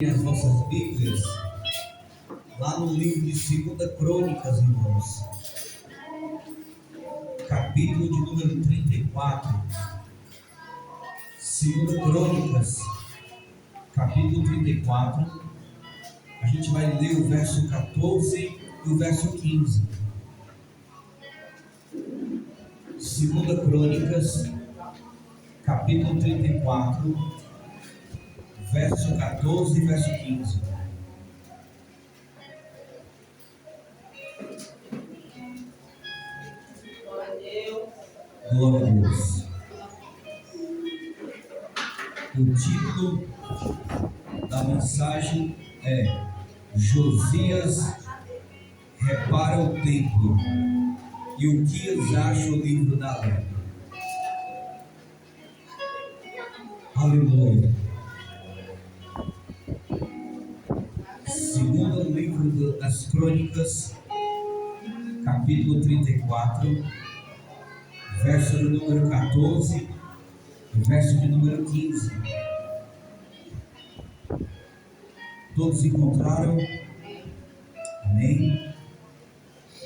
As vossas Bíblias, lá no livro de 2 Crônicas, irmãos, capítulo de número 34. 2 Crônicas, capítulo 34. A gente vai ler o verso 14 e o verso 15. 2 Crônicas, capítulo 34, verso 14 e verso 15. Glória a Deus. O título da mensagem é Josias repara o templo e Uquias acha o livro da lei. Aleluia. Segundo livro das Crônicas, capítulo 34, verso de número 14 e verso de número 15. Todos encontraram? Amém?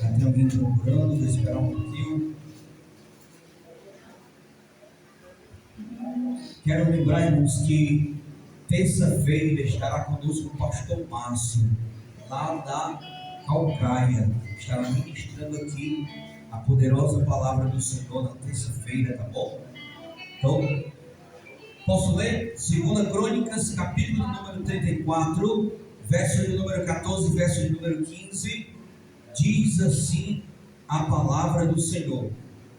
Já tem alguém procurando? Vou esperar um pouquinho. Quero lembrar, irmãos, que terça-feira estará conosco o pastor Márcio, lá da Calcaia. Estará ministrando aqui a poderosa palavra do Senhor na terça-feira, tá bom? Então, posso ler? 2 Crônicas, capítulo número 34, verso de número 14, verso de número 15. Diz assim a palavra do Senhor: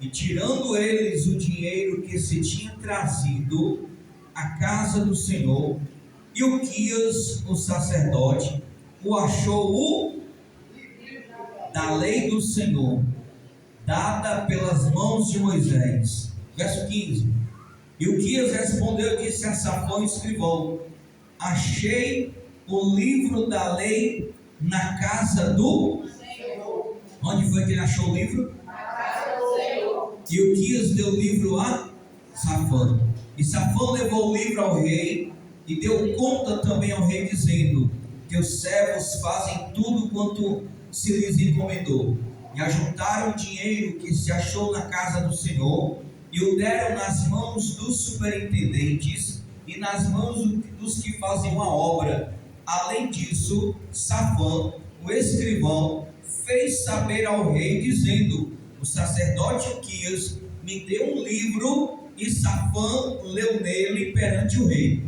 E tirando eles o dinheiro que se tinha trazido à casa do Senhor, e Uquias, o sacerdote, o achou da lei do Senhor, dada pelas mãos de Moisés. Verso 15. E Uquias respondeu e disse a Safã, escrivão: Achei o livro da lei na casa do Senhor. Onde foi que ele achou o livro? Na casa do Senhor. E Uquias deu o livro a Safã. E Safã levou o livro ao rei e deu conta também ao rei, dizendo: Teus servos fazem tudo quanto se lhes encomendou. E ajuntaram o dinheiro que se achou na casa do Senhor e o deram nas mãos dos superintendentes e nas mãos dos que faziam a obra. Além disso, Safã, o escrivão, fez saber ao rei, dizendo: O sacerdote Uquias me deu um livro. E Safã leu nele perante o rei.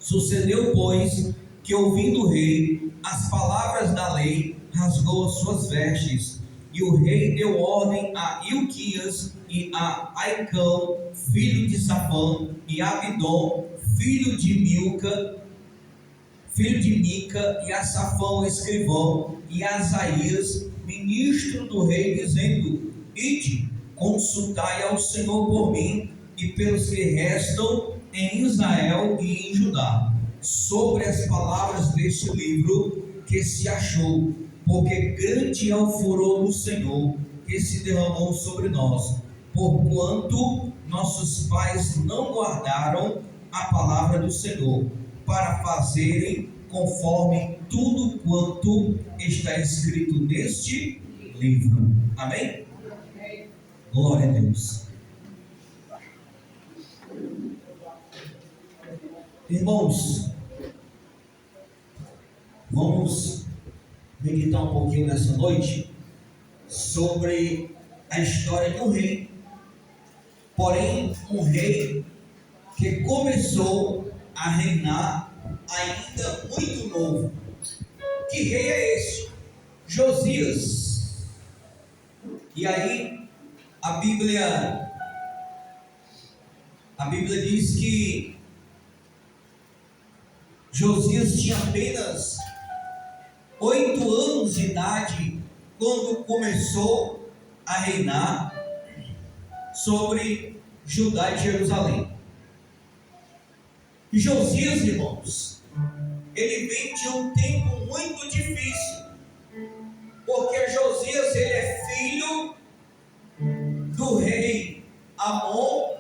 Sucedeu, pois, que ouvindo o rei as palavras da lei, rasgou as suas vestes. E o rei deu ordem a Ilquias e a Aicão, filho de Safã, e a Abidom, filho de Mica, e a Safã, o escrivão, e a Asaías, ministro do rei, dizendo: Ide, consultai ao Senhor por mim e pelos que restam em Israel e em Judá, sobre as palavras deste livro que se achou, porque grande é o furor do Senhor que se derramou sobre nós, porquanto nossos pais não guardaram a palavra do Senhor, para fazerem conforme tudo quanto está escrito neste livro. Amém? Glória a Deus. Irmãos, vamos meditar um pouquinho nessa noite sobre a história de um rei. Porém, um rei que começou a reinar ainda muito novo. Que rei é esse? Josias. E aí, a Bíblia diz que Josias tinha apenas 8 anos de idade quando começou a reinar sobre Judá e Jerusalém. E Josias, irmãos, ele vem de um tempo muito difícil, porque Josias ele é filho do rei Amon,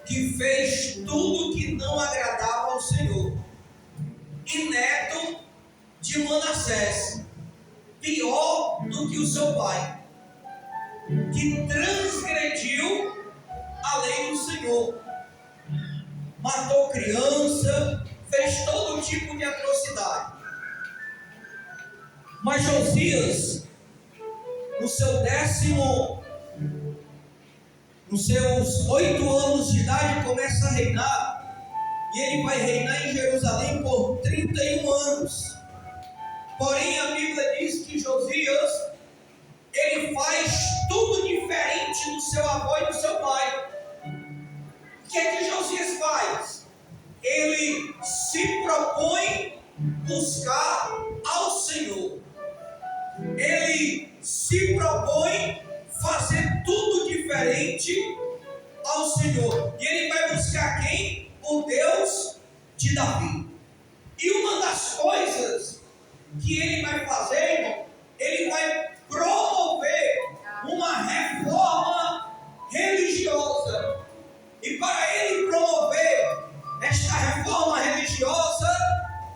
que fez tudo que não agradava ao Senhor. e neto de Manassés, pior do que o seu pai, que transgrediu a lei do Senhor, matou criança, fez todo tipo de atrocidade. Mas Josias, nos seus 8 anos de idade, começa a reinar, e ele vai reinar em Jerusalém por 31 anos. Porém, a Bíblia diz que Josias, ele faz tudo diferente do seu avô e do seu pai. O que é que Josias faz? Ele se propõe buscar ao Senhor. Ele se propõe fazer tudo diferente ao Senhor. E ele vai buscar quem? O Deus de Davi. E uma das coisas que ele vai fazer, irmão, ele vai promover uma reforma religiosa. E para ele promover esta reforma religiosa,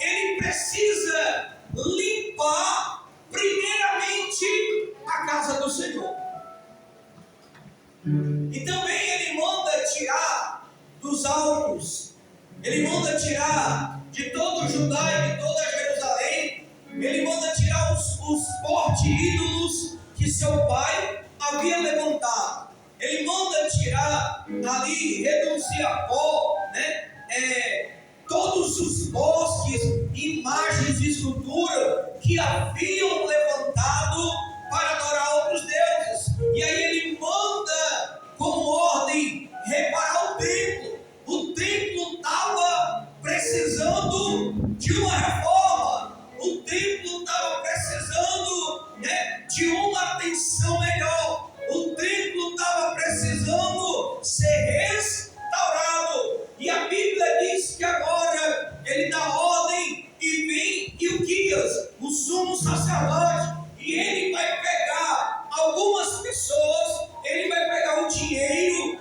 ele precisa limpar primeiramente a casa do Senhor. E também ele manda tirar dos altos, ele manda tirar de todo Judá e de toda Jerusalém, ele manda tirar os fortes ídolos que seu pai havia levantado. Ele manda tirar ali, reduzir a pó, todos os bosques, imagens e escultura que haviam levantado para adorar outros deuses. E aí ele manda como ordem reparar o templo. O templo estava precisando de uma reforma. O templo estava precisando de uma atenção melhor. O templo estava precisando ser restaurado. E a Bíblia diz que agora ele dá ordem e vem Ilquias, o sumo sacerdote, e ele vai pegar algumas pessoas, ele vai pegar o dinheiro,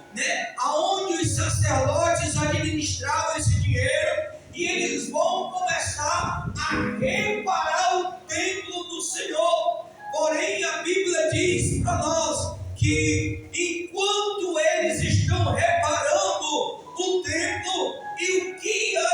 aonde os sacerdotes administravam esse dinheiro, e eles vão começar a reparar o templo do Senhor. Porém, a Bíblia diz para nós que enquanto eles estão reparando o templo, Ilquias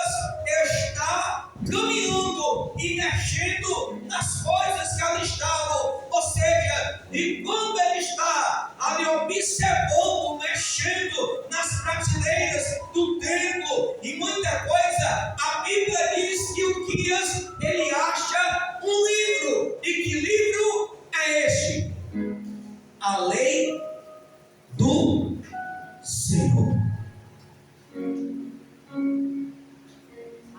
está caminhando e mexendo nas coisas que ali estavam. Ou seja, enquanto ele está ali observando, mexendo nas prateleiras do templo e muita coisa, a Bíblia diz que Ilquias, ele acha um livro. E que livro é este? A lei do Senhor.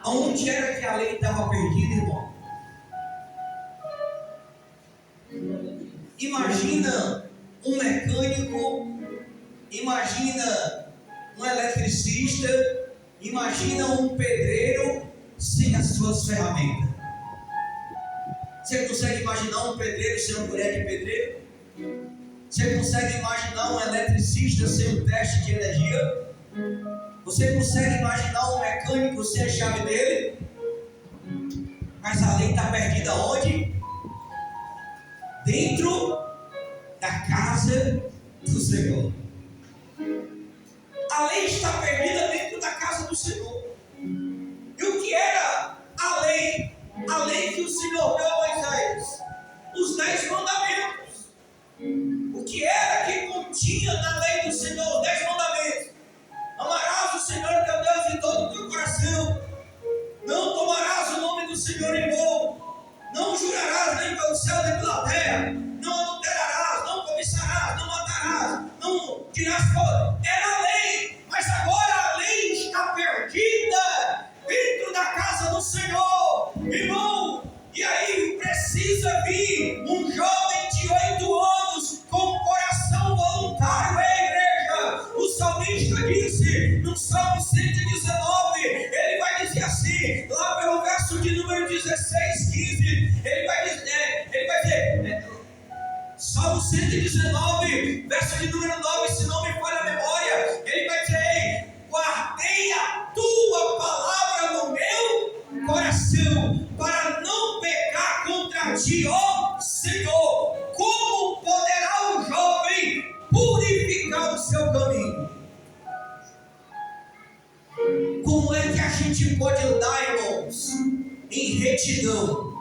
Aonde era que a lei estava perdida, irmão? Imagina um mecânico, imagina um eletricista, imagina um pedreiro sem as suas ferramentas. Você consegue imaginar um pedreiro sem uma colher de pedreiro? Você consegue imaginar um eletricista sem um teste de energia? Você consegue imaginar um mecânico sem a chave dele? Mas a lei está perdida onde? Dentro da casa do Senhor. A lei está perdida dentro da casa do Senhor. E o que era a lei? A lei que o Senhor deu a Moisés. Os 10 mandamentos. O que era que continha na lei do Senhor? Os 10 mandamentos. Amarás o Senhor teu Deus de todo o teu coração. Não tomarás o nome do Senhor em vão. Não jurarás nem pelo céu nem pela terra. Não adulterarás, não cobiçarás, não matarás, não dirás fora. Era a lei, mas agora a lei está perdida dentro da casa do Senhor, irmão. E aí precisa vir um jovem de 8 anos com um coração voluntário à igreja. O salmista disse no Salmo 119, ele vai dizer assim, lá pelo verso de número 16, 15, ele vai dizer, Salmo 119, verso de número 9, se não me falha a memória, ele vai dizer, guardei a tua palavra no meu coração para não pecar contra ti, ó Senhor. Como poderá o jovem purificar o seu caminho? Como é que a gente pode andar, irmãos, em retidão,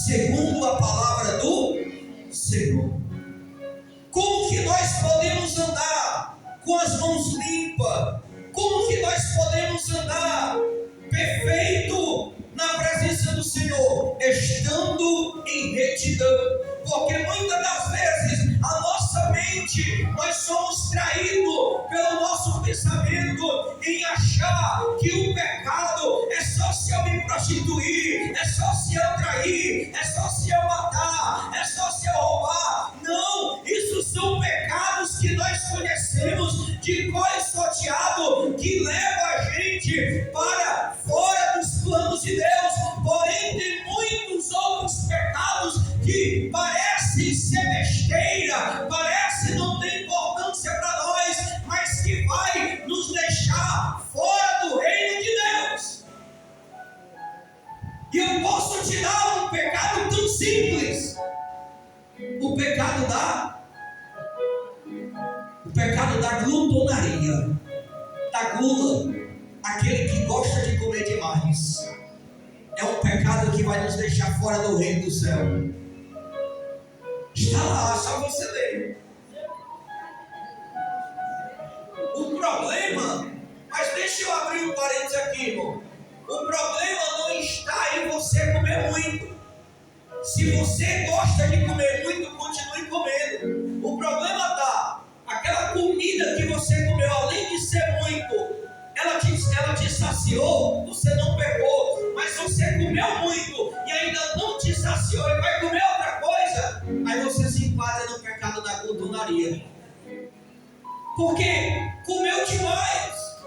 segundo a palavra do Senhor? Como que nós podemos andar com as mãos limpas? Como que nós podemos andar perfeito na presença do Senhor, estando em retidão? Porque muitas das vezes a nossa mente, nós somos traídos pelo nosso pensamento em achar que o pecado é só se eu me prostituir, é só se eu trair, é só se eu matar, é só se eu roubar. Não, isso são pecados que nós conhecemos de cor salteado, que leva a gente para fora dos planos de Deus. Porém, tem muitos outros pecados que parecem ser besteira, parece não ter importância para nós, mas que vai nos deixar fora do reino de Deus. E eu posso te dar um pecado tão simples, o pecado da glutonaria, da gula, aquele que gosta de comer demais. É um pecado que vai nos deixar fora do reino do céu. Está lá, só você ler. O problema, mas deixa eu abrir um parênteses aqui, irmão. O problema não está em você comer muito. Se você gosta de comer muito, continue comendo. O problema está, aquela comida que você comeu, além de ser muito, ela te saciou, você não pecou, mas você comeu muito e ainda não te saciou e vai comer outra coisa, aí você se enquadra no pecado da glutonaria. Porque comeu demais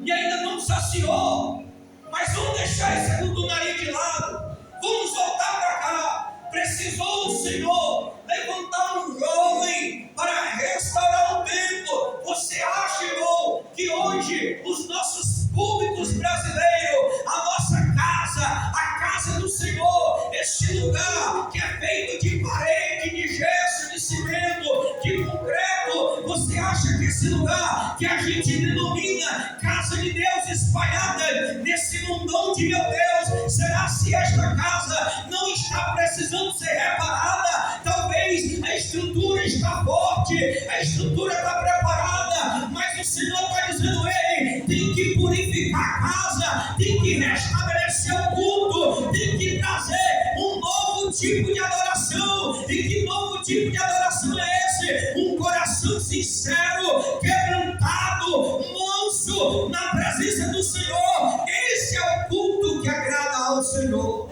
e ainda não saciou, mas vamos deixar essa glutonaria de lado, vamos voltar para cá. Precisou o Senhor levantar um jovem para restaurar o templo. Você acha, irmão, que hoje os nossos públicos brasileiros, a nossa casa, a casa do Senhor, este lugar que é feito de parede, de gesso, de cimento, de concreto, você acha que esse lugar que a gente denomina casa de Deus espalhada nesse mundão de meu Deus, será se esta casa não está precisando ser reparada? Talvez a estrutura está forte, a estrutura está preparada, mas o Senhor está dizendo: ei, tem que purificar a casa, tem que restabelecer o culto, tem que trazer um novo tipo de adoração. E que novo tipo de adoração é esse? Um coração sincero, quebrantado, manso na presença do Senhor. Esse é o culto que agrada ao Senhor.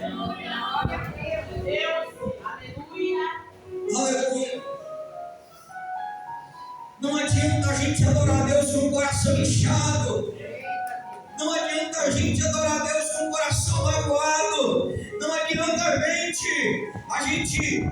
Aleluia. Não adianta a gente adorar a Deus com o coração inchado. Não adianta a gente adorar a Deus com o coração magoado. Não adianta a gente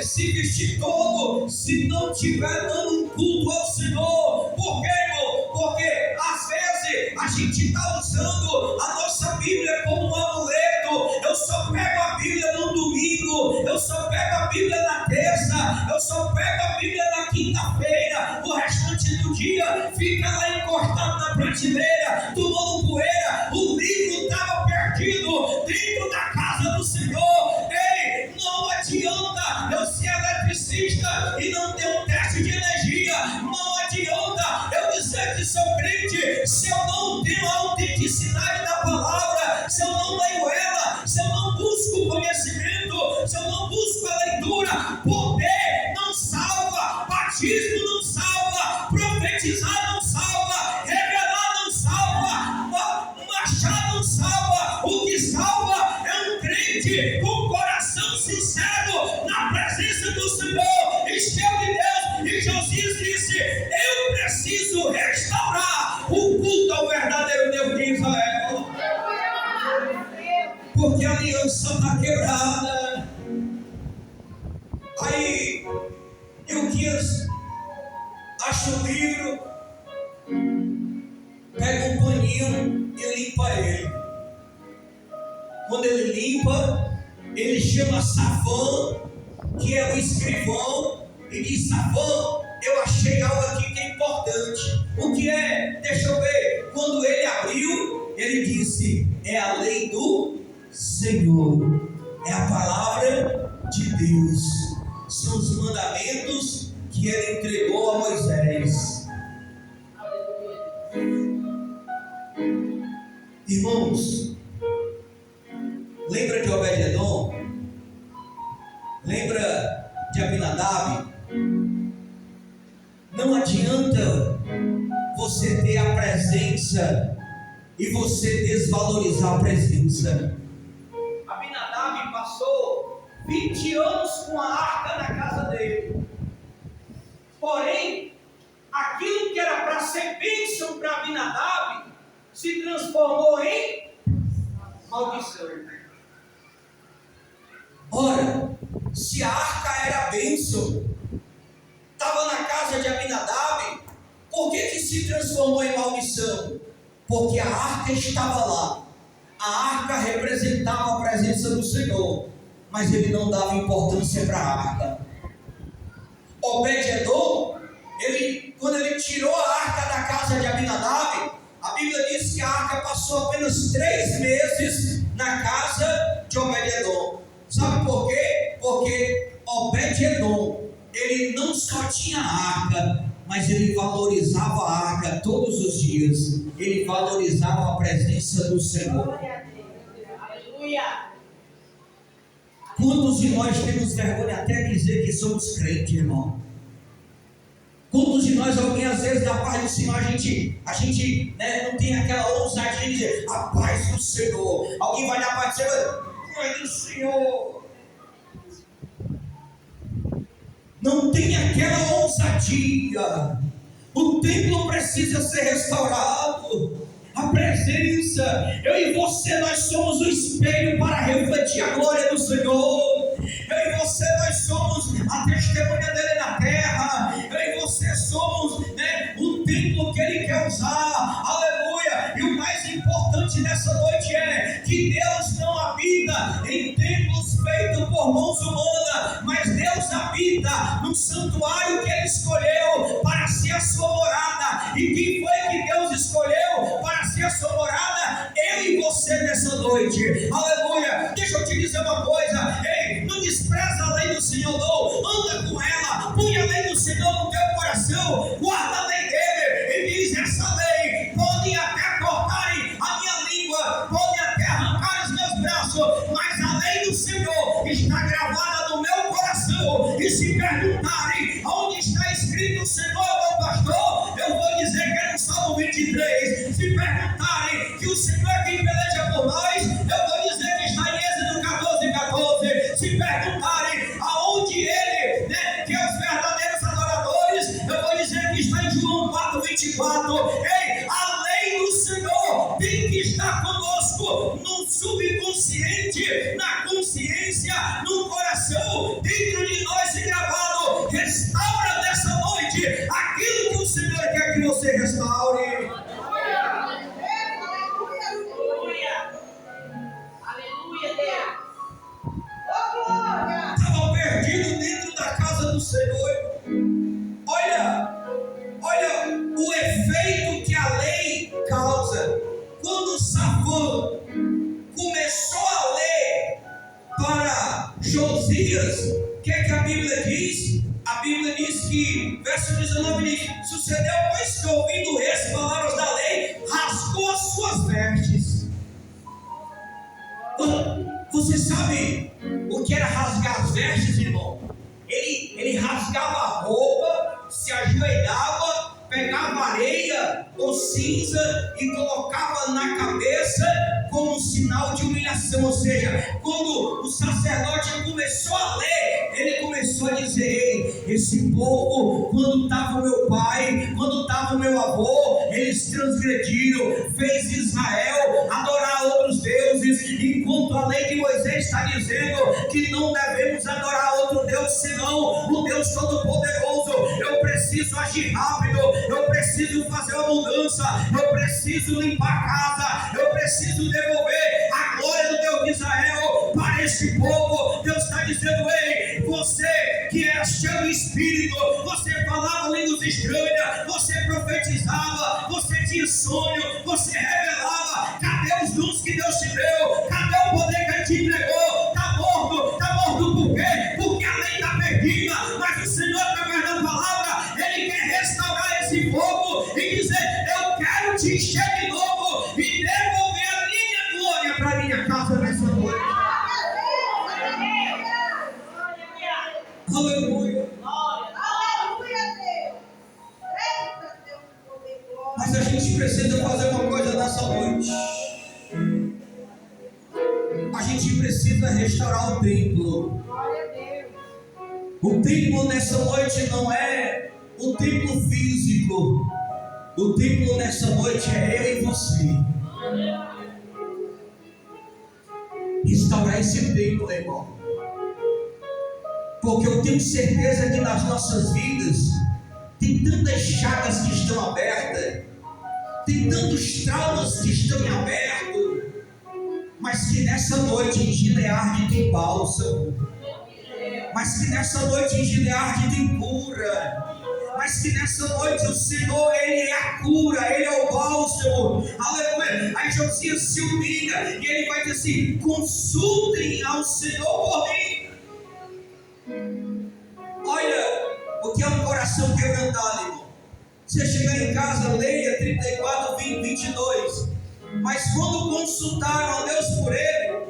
se vestir todo se não tiver dando um culto ao Senhor. Por quê, irmão? Porque às vezes a gente está usando a nossa Bíblia como um amuleto. Eu só pego a Bíblia no domingo, eu só pego a Bíblia na terça, eu só pego a Bíblia na quinta-feira. O restante do dia fica lá encostado na prateleira, tomando poeira. O livro estava perdido dentro da casa do Senhor. Ei, não adianta eu ser eletricista e não ter um teste de energia. Não adianta eu dizer que sou crente se eu não tenho a autenticidade da palavra, se eu não leio ela, se eu não busco conhecimento, se eu não busco a leitura. Poder não salva, batismo não salva, profetizar não salva, revelar não salva, marchar não salva. O que salva é um crente com coração sincero na presença do Senhor, cheio de Deus. E Josias disse: eu preciso restaurar o culto ao verdadeiro Deus de Israel, porque a aliança está quebrada. Aí Ilquias acha o livro, pega um paninho e limpa ele. quando ele limpa, ele chama Safã, que é o escrivão, e diz: Safã, eu achei algo aqui que é importante. O que é? Deixa eu ver. Quando ele abriu, ele disse: é a lei do Senhor, é a palavra de Deus, são os mandamentos que ele entregou a Moisés. Irmãos, lembra de Obed-edom? Lembra de Abinadab? Não adianta você ter a presença e você desvalorizar a presença. Abinadab passou 20 anos com a arca na casa dele. Porém, aquilo que era para ser bênção para Abinadab se transformou em maldição. Ora, se a arca era bênção, estava na casa de Abinadab, por que se transformou em maldição? Porque a arca estava lá. A arca representava a presença do Senhor, mas ele não dava importância para a arca. Obed-edom, quando ele tirou a arca da casa de Abinadab, a Bíblia diz que a arca passou apenas 3 meses na casa de Obed-edom. Sabe por quê? Porque Obed-edom, ele não só tinha a arca, mas ele valorizava a arca todos os dias. Ele valorizava a presença do Senhor. Aleluia! Quantos de nós temos vergonha até de dizer que somos crentes, irmão? Quantos de nós, alguém às vezes da paz do Senhor, a gente não tem aquela ousadia de dizer a paz do Senhor. Alguém vai dar paz do Senhor, paz do Senhor. Não tem aquela ousadia. O templo precisa ser restaurado. A presença, eu e você, nós somos o espelho para refletir a glória do Senhor. Eu e você, nós somos a testemunha dele na terra. Eu e você somos o templo que ele quer usar. Aleluia! E o mais importante nessa noite é que Deus não habita em templos feitos por mãos humanas, mas Deus habita no santuário que ele escolheu para ser a sua morada. E quem foi que Deus escolheu para ser a sua morada? Eu e você nessa noite. Aleluia! Deixa eu te dizer uma coisa. Ei, não despreza a lei do Senhor, não. Anda com ela. Põe a lei do Senhor no teu coração. Guarda a lei dele. E diz: essa lei podem até cortarem a minha língua, podem até arrancar os meus braços, mas a lei do Senhor está gravada no meu coração. E se perguntarem onde está escrito o Senhor é meu pastor, eu vou dizer que é no Salmo 23. Se perguntarem que o Senhor é quem peleja por nós, eu vou dizer que está em Êxodo 14:14. Se perguntarem aonde ele, que é os verdadeiros adoradores, eu vou dizer que está em João 4:24. Ei, a lei do Senhor tem que estar conosco no subconsciente, na consciência, no coração, dentro de nós e gravado. Restaura nessa noite aquilo que o Senhor quer que você restaure. Estava perdido dentro da casa do Senhor. Olha o efeito que a lei causa. Quando Safã começou a ler para Josias, o que é que a Bíblia diz? A Bíblia diz que, verso 19 diz: sucedeu, pois, que ouvindo as palavras da lei, rasgou as suas vestes. Você sabe o que era rasgar as vestes, irmão? Ele rasgava a roupa, se ajoelhava, pegava areia ou cinza e colocava na cabeça como um sinal de humilhação. Ou seja, quando o sacerdote começou a ler, ele começou a dizer: ei, esse povo, quando estava o meu pai, quando estava o meu avô, eles transgrediram, fez Israel adorar outros deuses, enquanto a lei de Moisés está dizendo que não devemos adorar outro Deus senão o Deus Todo-Poderoso. Eu preciso agir rápido, eu preciso fazer uma mudança, eu preciso limpar a casa, eu preciso devolver a glória do Deus de Israel. esse povo. Deus está dizendo: ei, você que era cheio do Espírito, você falava línguas estranhas, você profetizava, você tinha sonho, você revelava. Cadê os dons que Deus te deu? Cadê o poder que Ele te entregou? Está morto por quê? Porque a lei está perdida, mas o Senhor, através da palavra, Ele quer restaurar esse fogo e dizer: eu quero te encher de novo e devolver a minha glória para a minha casa nessa noite. Aleluia. Mas a gente precisa fazer uma coisa nessa noite. A gente precisa restaurar o templo. O templo nessa noite não é o templo físico. O templo nessa noite é eu e você. Restaurar esse templo, irmão. Porque eu tenho certeza que nas nossas vidas tem tantas chagas que estão abertas, tem tantos traumas que estão em aberto, mas que nessa noite em Gileade tem bálsamo, mas que nessa noite em Gileade tem cura, mas que nessa noite o Senhor, Ele é a cura, Ele é o bálsamo. Aleluia. Aí Josias se humilha e ele vai dizer assim: consultem ao Senhor por mim. Olha o que é um coração quebrantado, irmão. Você chegar em casa, leia 34, 20, 22. Mas quando consultaram a Deus por ele,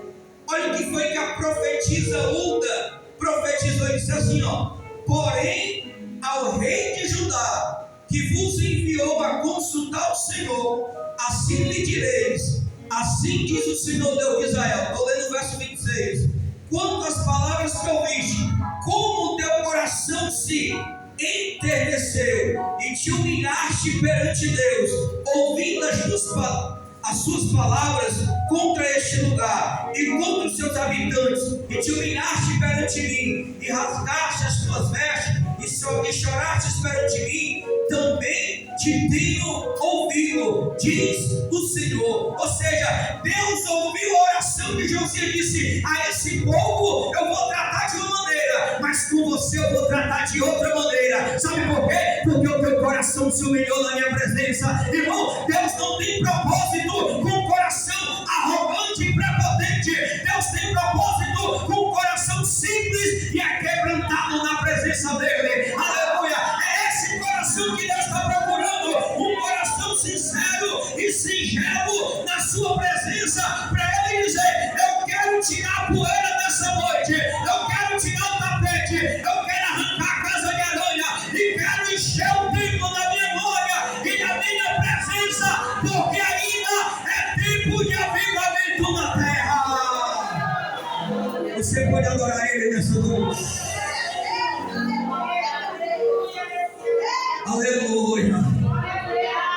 olha o que foi que a profetisa Hulda profetizou. Ele disse assim: ó, porém ao rei de Judá, que vos enviou a consultar o Senhor, assim lhe direis: assim diz o Senhor Deus de Israel. Estou lendo o verso 26. Quanto às palavras que ouviste, como o teu coração se enterneceu e te humilhaste perante Deus, ouvindo as suas palavras contra este lugar e contra os seus habitantes, e te humilhaste perante mim, e rasgaste as tuas vestes, e choraste perante mim, também te tenho ouvido, diz o Senhor. Ou seja, Deus ouviu a oração de Josias e disse: a esse povo eu vou tratar de uma maneira, mas com você eu vou tratar de outra maneira. Sabe por quê? Porque o teu coração se humilhou na minha presença. Irmão, Deus não tem propósito com um coração arrogante e prepotente. Deus tem propósito com um coração simples e quebrantado na presença dele. Aleluia. É esse coração que Deus está procurando, um coração sincero e singelo na sua presença, para ele dizer: eu quero tirar a poeira dessa noite, eu quero tirar o tapete, eu quero arrancar a casa de aranha e quero encher o templo da minha glória e da minha presença, porque ainda é tempo de avivamento na terra. Você pode adorar ele nessa noite. Aleluia.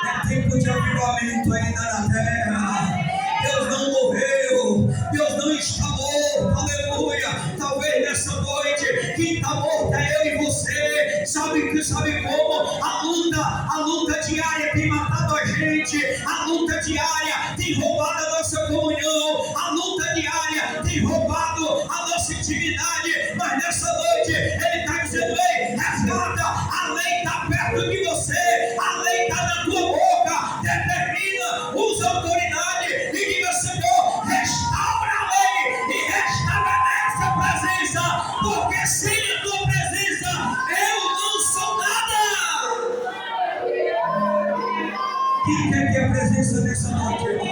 É tempo de avivamento ainda na terra. Deus não morreu, Deus não está morto. Aleluia. Talvez nessa noite quem está morto é eu e você. Sabe como? A luta diária tem matado a gente, a luta diária tem roubado a nossa comunhão, a luta diária tem roubado a nossa intimidade. Mas nessa noite ele está dizendo: ei, resgata, a lei está perto de você, a lei está na tua boca, determina, usa autoridade e diga: Senhor, restaura a lei e restabelece a presença, porque sem a tua presença eu não sou nada. Quem quer ter a presença nessa noite, irmão?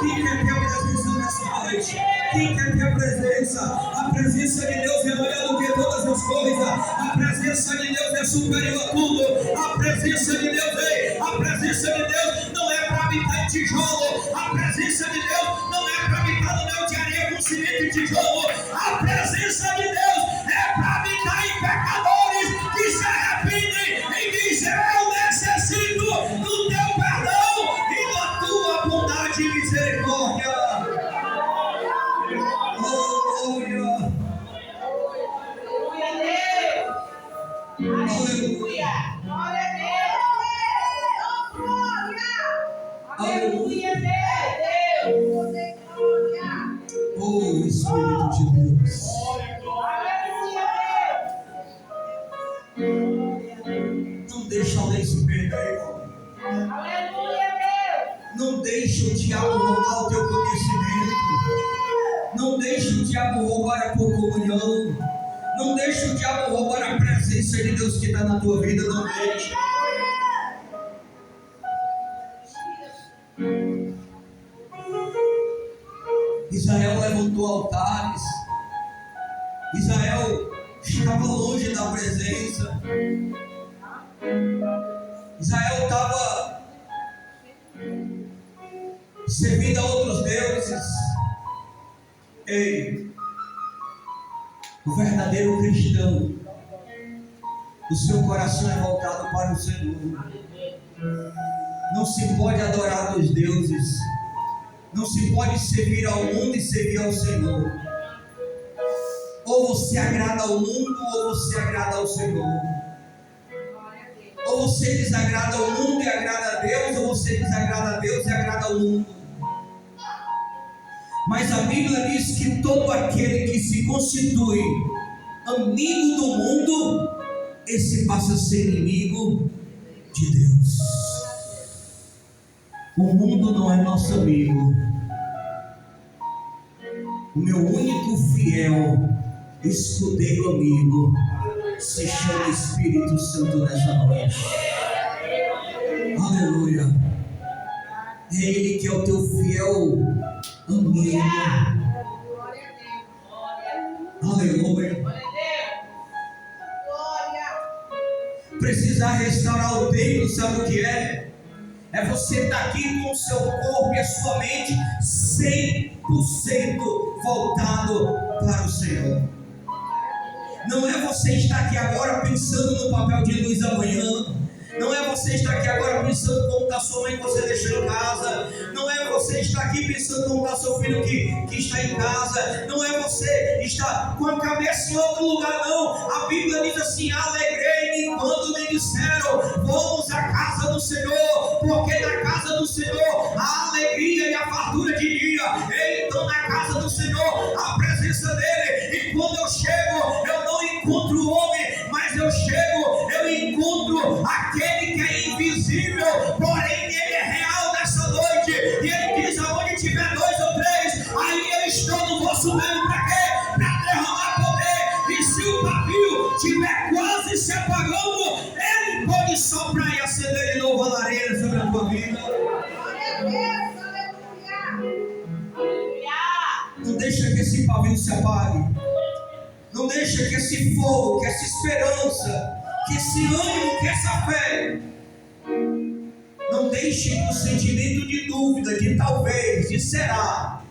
Quem quer ter a presença nessa noite? Quem quer ter a presença? A presença de Deus é maior do que todas as coisas. A presença de Deus é superior a tudo. A presença de Deus, a presença de Deus não é para habitar em tijolo. A presença de Deus não é para habitar no meu de areia com cimento e tijolo. A presença de Deus é para habitar em pecadores que se arrependem e dizem: eu necessito do teu perdão e da tua bondade e misericórdia. Aleluia. Aleluia. Aleluia. Oh, Espírito de Deus. Não deixa a lei se perder, irmão. Não deixa o diabo roubar o teu conhecimento. Não deixa o diabo roubar a tua comunhão. Não deixa o diabo roubar a presença de Deus que está na tua vida. Não deixa. Israel levantou altares. Israel estava longe da presença. Israel estava servindo a outros deuses. Ei, o verdadeiro cristão, o seu coração é voltado para o Senhor. Não se pode adorar os deuses. Não se pode servir ao mundo e servir ao Senhor. Ou você agrada ao mundo, ou você agrada ao Senhor. Ou você desagrada ao mundo e agrada a Deus, ou você desagrada a Deus e agrada ao mundo. Mas a Bíblia diz que todo aquele que se constitui amigo do mundo, esse passa a ser inimigo de Deus. O mundo não é nosso amigo. O meu único fiel escudeiro amigo se chama Espírito Santo nessa noite. Aleluia. É Ele que é o teu fiel amigo. Aleluia. Precisar restaurar o templo, sabe o que é? É você estar aqui com o seu corpo e a sua mente 100% voltado para o Senhor. Não é você estar aqui agora pensando no papel de luz amanhã. Não é você estar aqui agora pensando como está sua mãe que você deixou em casa. Não é você estar aqui pensando como está seu filho que está em casa. Não é você estar com a cabeça em outro lugar, não. A Bíblia diz assim: alegrei-me quando me disseram, vamos à casa do Senhor, porque na casa do Senhor a alegria e a fartura de dia. Então na casa do Senhor a presença dele. E quando eu chego, eu não encontro o homem, mas eu chego, eu encontro aquele que é invisível, porém ele é real nessa noite. E ele diz: aonde tiver 2 ou 3, aí eu estou no vosso meio. Para quê? Para derramar poder. E se o pavio estiver quase se apagando, ele pode soprar e acender de novo a lareira sobre a tua vida. Não deixa que esse pavio se apague. Não deixa que esse fogo, que essa esperança, que esse ânimo, que essa fé, não deixe que o sentimento de dúvida, de talvez, de será,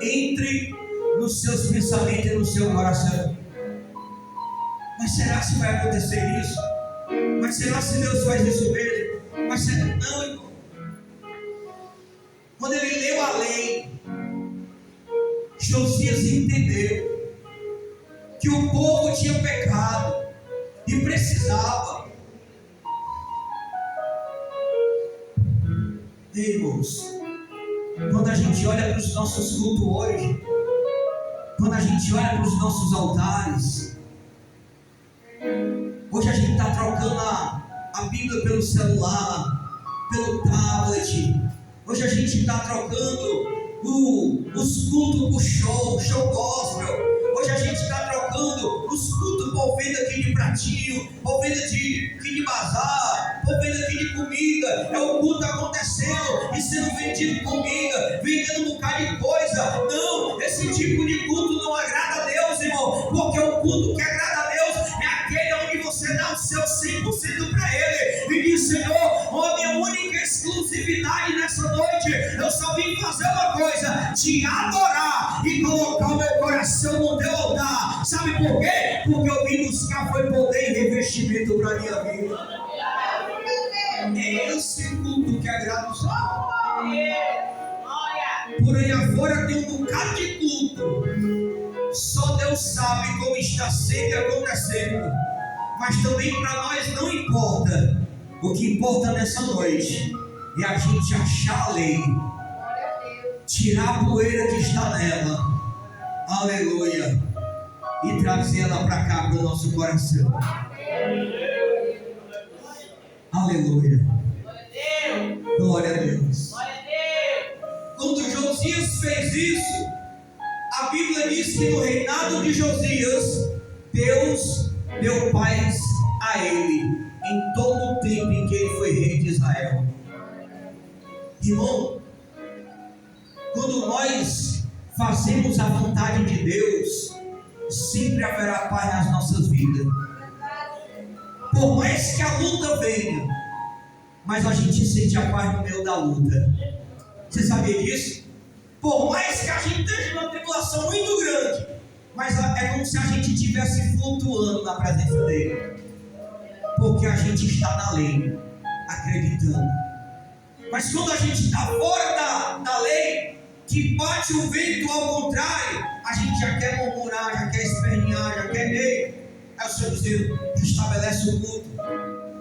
entre nos seus pensamentos e no seu coração. Mas será se vai acontecer isso? Mas será se Deus faz isso mesmo? Mas será? Não, irmão. Quando ele leu a lei, Josias entendeu que o povo tinha pecado e precisava. Irmãos, quando a gente olha para os nossos cultos hoje, quando a gente olha para os nossos altares, hoje a gente está trocando a Bíblia pelo celular, pelo tablet. Hoje a gente está trocando os cultos por show gospel. Hoje a gente está trocando os cultos por venda aqui de pratinho, por venda aqui de bazar, por venda aqui de comida. É o culto acontecendo e sendo vendido comida, vendendo um bocado de coisa. Não, esse tipo de culto não agrada a Deus, irmão, porque o culto que agrada a Deus é aquele onde você dá o seu 100% para Ele e diz: Senhor, a minha única exclusividade nessa noite, eu só vim fazer uma coisa: te adorar e colocar o meu coração no teu altar. Sabe por quê? Porque eu vim buscar foi poder e revestimento para a minha vida. É esse culto que agrada o Senhor. Por aí afora tem um bocado de culto. Só Deus sabe como está sendo e acontecendo. Mas também para nós não importa. O que importa nessa noite é a gente achar a lei, tirar a poeira que está nela aleluia, e trazê-la para cá, para o nosso coração. Aleluia. Glória a Deus. Quando Josias fez isso, a Bíblia diz que no reinado de Josias, Deus deu paz a ele em todo o tempo em que ele foi rei de Israel. Irmão, quando nós fazemos a vontade de Deus, sempre haverá paz nas nossas vidas. Por mais que a luta venha, mas a gente sente a paz no meio da luta. Você sabia disso? Por mais que a gente esteja numa tribulação muito grande, mas é como se a gente estivesse flutuando na presença dele, porque a gente está na lei, acreditando. Mas quando a gente está fora da lei, que bate o vento ao contrário, a gente já quer murmurar, já quer espernear, já quer ver. Aí o Senhor dizendo: estabelece o culto,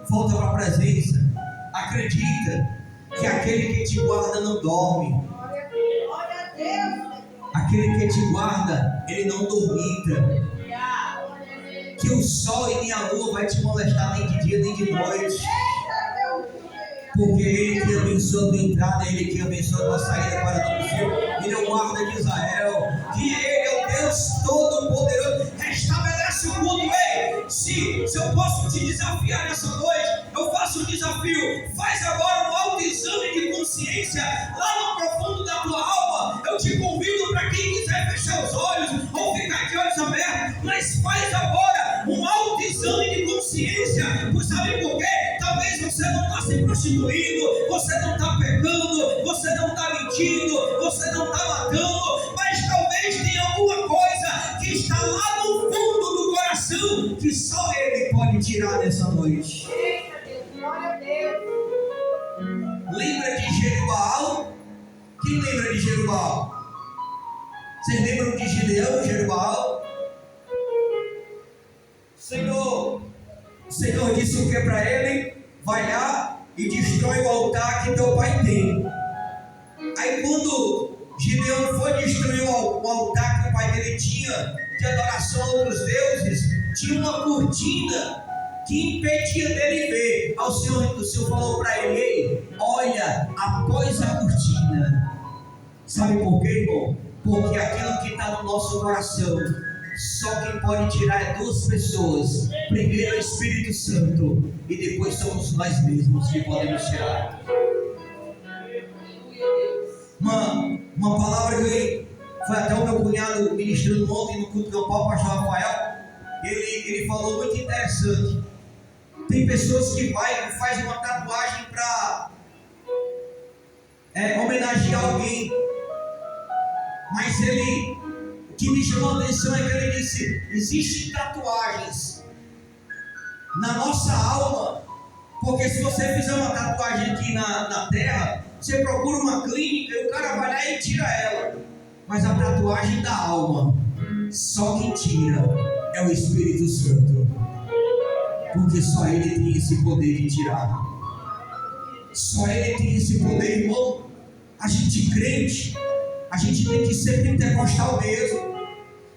volta para a presença, acredita que aquele que te guarda não dorme. Aquele que te guarda, ele não dormita. Que o sol e nem a lua vai te molestar nem de dia nem de noite. Porque ele que abençoa a tua entrada, ele que abençoa a tua saída para todo dia. Ele é o guarda de Israel. Que ele é o Deus Todo-Poderoso. Restabelece o culto. Ei, se eu posso te desafiar nessa noite, eu faço um desafio. Faz agora um autoexame de consciência lá no profundo da tua alma. Eu te convido para quem quiser fechar os olhos ou ficar de olhos abertos, mas faz agora um autoexame de consciência. Pois sabe por quê? Talvez você não está se prostituindo, você não está pecando, você não está mentindo, você não está matando, mas talvez tenha alguma coisa que está lá no fundo do coração que só Ele pode tirar nessa noite. Glória a Deus. Lembra de Jerubaal? Quem lembra de Jerubaal? Vocês lembram de Gideão, Jerubaal? O Senhor disse o que para ele? Vai lá e destrói o altar que teu pai tem. Aí quando Gideão foi destruir o altar que o pai dele tinha de adoração a outros deuses, tinha uma cortina que impedia dele ver. O Senhor falou para ele: ei, olha após a cortina. Sabe por quê, irmão? Porque aquilo que está no nosso coração, só quem pode tirar é duas pessoas. Primeiro é o Espírito Santo, e depois somos nós mesmos que podemos tirar. Uma palavra que foi até o meu cunhado ministrando ontem no culto campal, o pastor Rafael. Ele falou muito interessante. Tem pessoas que faz uma tatuagem para homenagear alguém, mas o que me chamou a atenção é que ele disse: existem tatuagens na nossa alma, porque se você fizer uma tatuagem aqui na terra, você procura uma clínica e o cara vai lá e tira ela, mas a tatuagem da alma, só quem tira é o Espírito Santo, porque só Ele tem esse poder de tirar. Só Ele tem esse poder, irmão. A gente crente, a gente tem que ser pentecostal mesmo.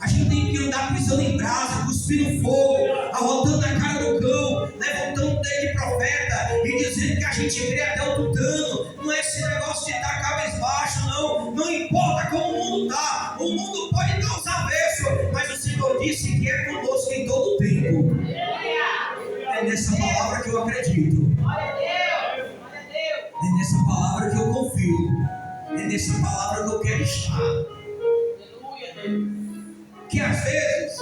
A gente tem que andar pisando em brasa, cuspindo fogo, arrotando a cara do cão, levantando o dedo de profeta e dizendo que a gente crê até o tutano. Não é esse negócio de estar cabisbaixo, não. Não importa como o mundo está. O mundo pode estar aos avessos, mas o Senhor disse que é conosco em todo o tempo. É nessa palavra que eu acredito. É nessa palavra que eu confio. É nessa palavra que eu quero estar. Que às vezes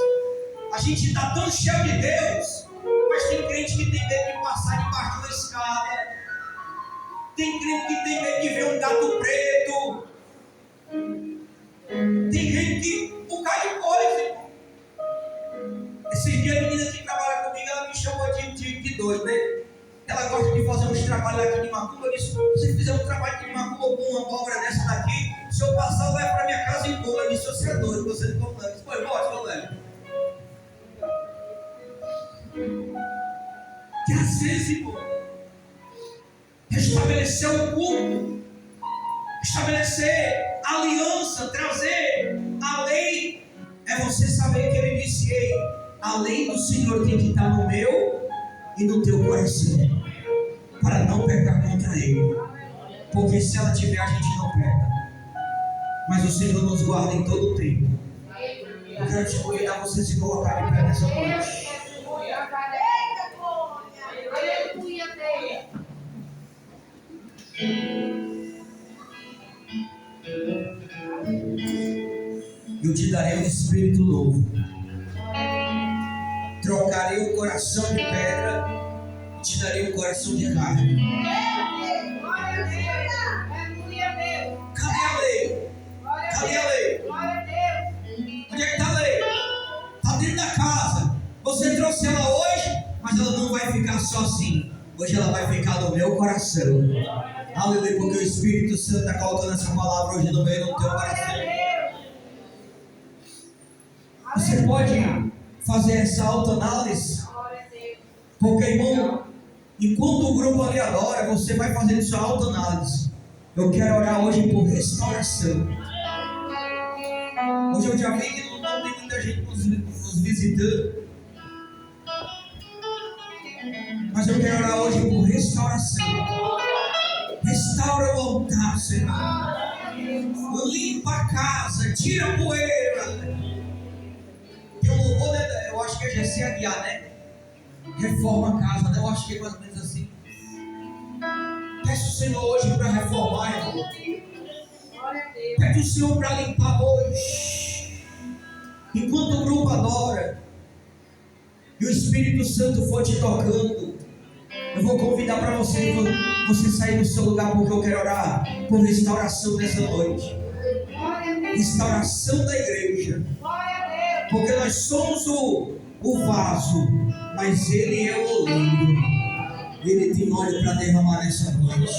a gente está tão cheio de Deus, mas tem crente que tem medo de passar debaixo de uma escada, tem crente que tem medo de ver um gato preto, tem gente que um bocado de coisa. Esses dias a menina que trabalha comigo, ela me chamou de doido, né? Ela gosta de fazer uns trabalhos aqui de macumba. Eu disse: se você fizer um trabalho de macumba com uma obra dessa daqui, se eu passar, eu levo para minha casa em boa. Eu disse: você é doido, você não come. Eu disse: pois bote, eu levo. Que às vezes, irmão, restabelecer o culto, estabelecer aliança, trazer a lei é você saber que ele disse: ei, a lei do Senhor tem que estar no meu e no teu coração, para não pecar contra ele. Porque se ela tiver, a gente não peca. Mas o Senhor nos guarda em todo o tempo. Eu quero te convidar a você se colocar em pé nessa noite. Eu te darei um espírito novo. Trocarei o coração de pedra e te darei um coração de carne. Cadê a lei? Cadê a lei? Onde é que está a lei? Está dentro da casa. Você trouxe ela hoje, mas ela não vai ficar só assim. Hoje ela vai ficar no meu coração. Aleluia, porque o Espírito Santo está colocando essa palavra hoje no meio do teu coração. Você pode fazer essa autoanálise? Porque, irmão, enquanto o grupo ali adora, você vai fazendo sua autoanálise. Eu quero orar hoje por restauração. Hoje eu já vi que não tem muita gente nos visitando. Mas eu quero orar hoje por restauração. Restaura o altar, Senhor. Limpa a casa, tira a poeira. Tem um louvor, né? Eu acho que é GC Aguiar, né? Reforma a casa, né? Eu acho que é mais ou menos assim. Peço o Senhor hoje para reformar, irmão. Pede o Senhor para limpar hoje. Enquanto o grupo adora e o Espírito Santo for te tocando, eu vou convidar para você sair do seu lugar, porque eu quero orar por restauração nessa noite. Restauração da igreja. Porque nós somos o vaso, mas Ele é o oleiro. Ele tem óleo para derramar nessa noite.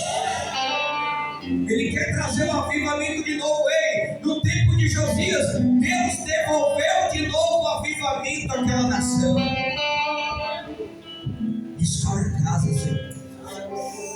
Ele quer trazer um avivamento de novo. Ei, no tempo de Josias, Deus devolveu de novo o avivamento àquela nação. Restaura a casa, Senhor.